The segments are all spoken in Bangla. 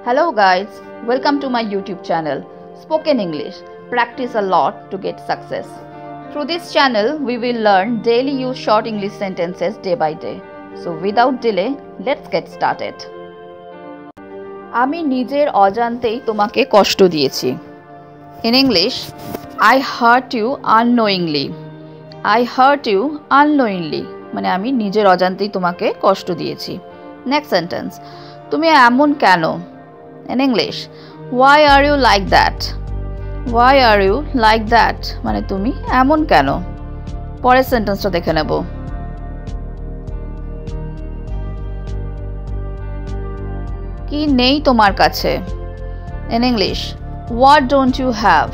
Hello guys, welcome to my YouTube channel Spoken English. Practice a lot to get success. Through this channel, we will learn daily use short English sentences day by day. So without delay, let's get started. আমি নিজের অজান্তেই তোমাকে কষ্ট দিয়েছি. In English, I hurt you unknowingly. I hurt you unknowingly. মানে আমি নিজের অজান্তেই তোমাকে কষ্ট দিয়েছি. Next sentence. তুমি এমন কেন? In English, why are you like that? Why are you like that? মানে তুমি এমন কেন? পরের সেন্টেন্সটা দেখে নেব. কি নেই তোমার কাছে? In English, what don't you have?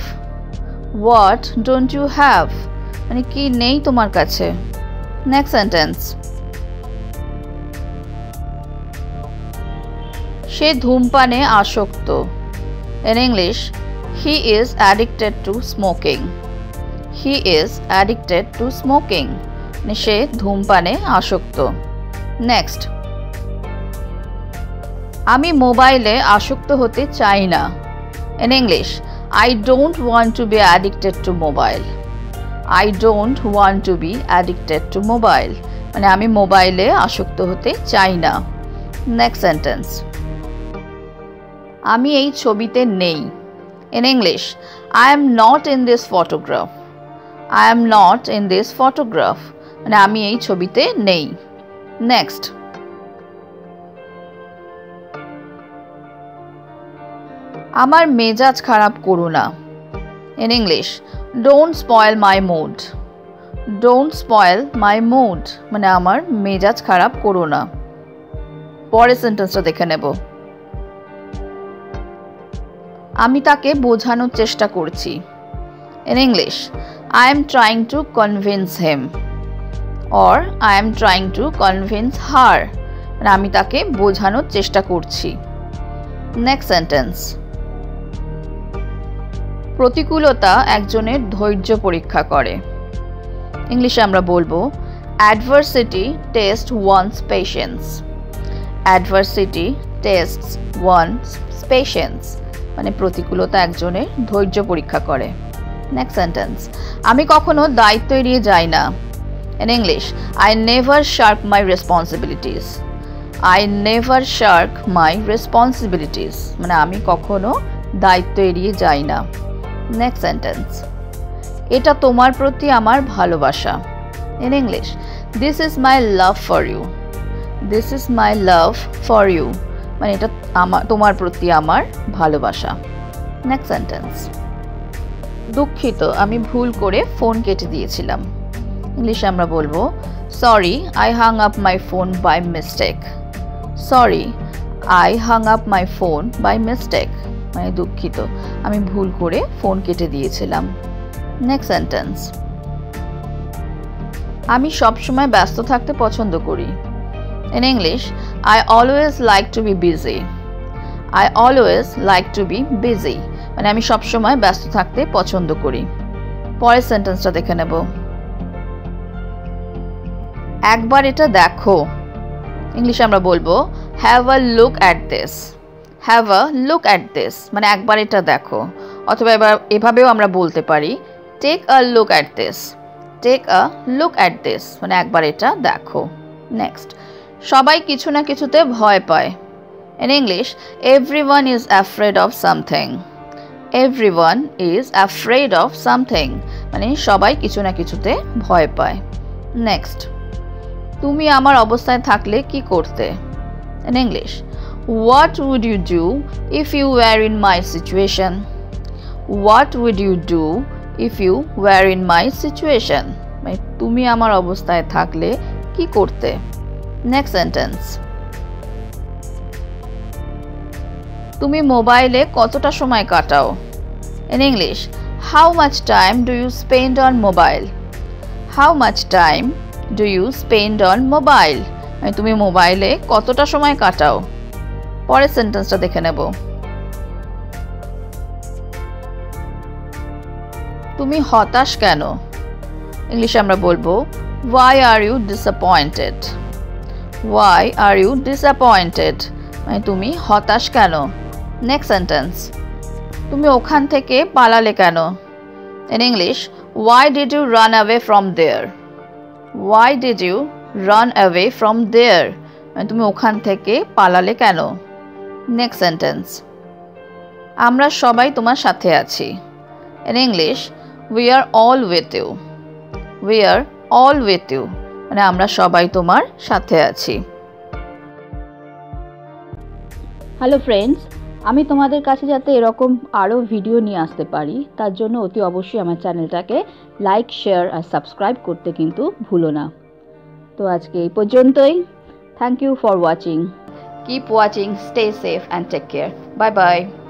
What don't you have? মানে কি নেই তোমার কাছে? Next sentence. সে ধূমপানে আসক্ত. In English, he is addicted to smoking. He is addicted to smoking. মানে সে ধূমপানে আসক্ত. Next. আমি মোবাইলে আসক্ত হতে চাই না. In English, I don't want to be addicted to mobile. I don't want to be addicted to mobile. মানে আমি মোবাইলে আসক্ত হতে চাই না. Next sentence. আমি এই ছবিতে নেই. In English, I am not in this photograph. I am not in this photograph. মানে আমি এই ছবিতে নেই. Next. আমার মেজাজ খারাপ করো না. In English, don't spoil my mood. Don't spoil my mood. মানে আমার মেজাজ খারাপ করো না. পরের সেন্টেন্সটা দেখে নেব. আমি তাকে বোঝানোর চেষ্টা করছি. In English, I am trying to convince him. Or I am trying to convince her. মানে আমি তাকে বোঝানোর চেষ্টা করছি. Next sentence. প্রতিকূলতা একজনের ধৈর্য পরীক্ষা করে. ইংলিশে আমরা বলবো adversity tests one's patience. Adversity tests one's patience. মানে প্রতিকূলতা একজনের ধৈর্য পরীক্ষা করে. Next sentence. আমি কখনো দায়িত্ব এড়িয়ে যাই না. In English, I never shirk my responsibilities. I never shirk my responsibilities. মানে আমি কখনো দায়িত্ব এড়িয়ে যাই না. Next sentence. এটা তোমার প্রতি আমার ভালোবাসা. In English, this is my love for you. This is my love for you. মানে এটা তোমার প্রতি আমার ভালোবাসা. Next sentence. দুঃখিত, আমি ভুল করে ফোন কেটে দিয়েছিলাম. ইংলিশে আমরা বলবো sorry, I hung up my phone by mistake. Sorry, I hung up my phone by mistake. মানে দুঃখিত, আমি ভুল করে ফোন কেটে দিয়েছিলাম. Next sentence. আমি সবসময় ব্যস্ত থাকতে পছন্দ করি. In English, I always like to be busy. I always like to be busy. মানে আমি সবসময় ব্যস্ত থাকতে পছন্দ করি. পরের সেন্টেন্সটা দেখে নেব. একবার এটা দেখো. ইংলিশে আমরা বলবো have a look at this. Have a look at this. মানে একবার এটা দেখো. অথবা এভাবেও আমরা বলতে পারি take a look at this. Take a look at this. মানে একবার এটা দেখো. নেক্সট. সবাই কিছু না কিছুতে ভয় পায়. In English, everyone is afraid of something. Everyone is afraid of something. মানে সবাই কিছু না কিছুতে ভয় পায়. নেক্সট. তুমি আমার অবস্থায় থাকলে কি করতে? In English, what would you do if you were in my situation? What would you do if you were in my situation? মানে তুমি আমার অবস্থায় থাকলে কি করতে? Next sentence. তুমি মোবাইলে কতটা সময় কাটাও? In English, how much time do you spend on mobile? How much time do you spend on mobile? মানে তুমি মোবাইলে কতটা সময় কাটাও? পরের সেন্টেন্সটা দেখে নেব. তুমি হতাশ কেন? ইংলিশে আমরা বলবো why are you disappointed? Why are you disappointed? মানে তুমি হতাশ কেন? নেক্সট সেন্টেন্স, তুমি ওখান থেকে পালালে কেন? In English, why did you run away from there? Why did you run away from there? মানে তুমি ওখান থেকে পালালে কেন? নেক্সট সেন্টেন্স, আমরা সবাই তোমার সাথে আছি। In English, we are all with you. We are all with you. মানে আমরা সবাই তোমার সাথে আছি। হ্যালো ফ্রেন্ডস, আমি তোমাদের কাছে যাতে এরকম আরও ভিডিও নিয়ে আসতে পারি তার জন্য অতি অবশ্যই আমার চ্যানেলটাকে লাইক, শেয়ার আর সাবস্ক্রাইব করতে কিন্তু ভুলো না। তো আজকে এই পর্যন্তই। Thank you for watching. Keep watching, stay safe and take care. Bye bye.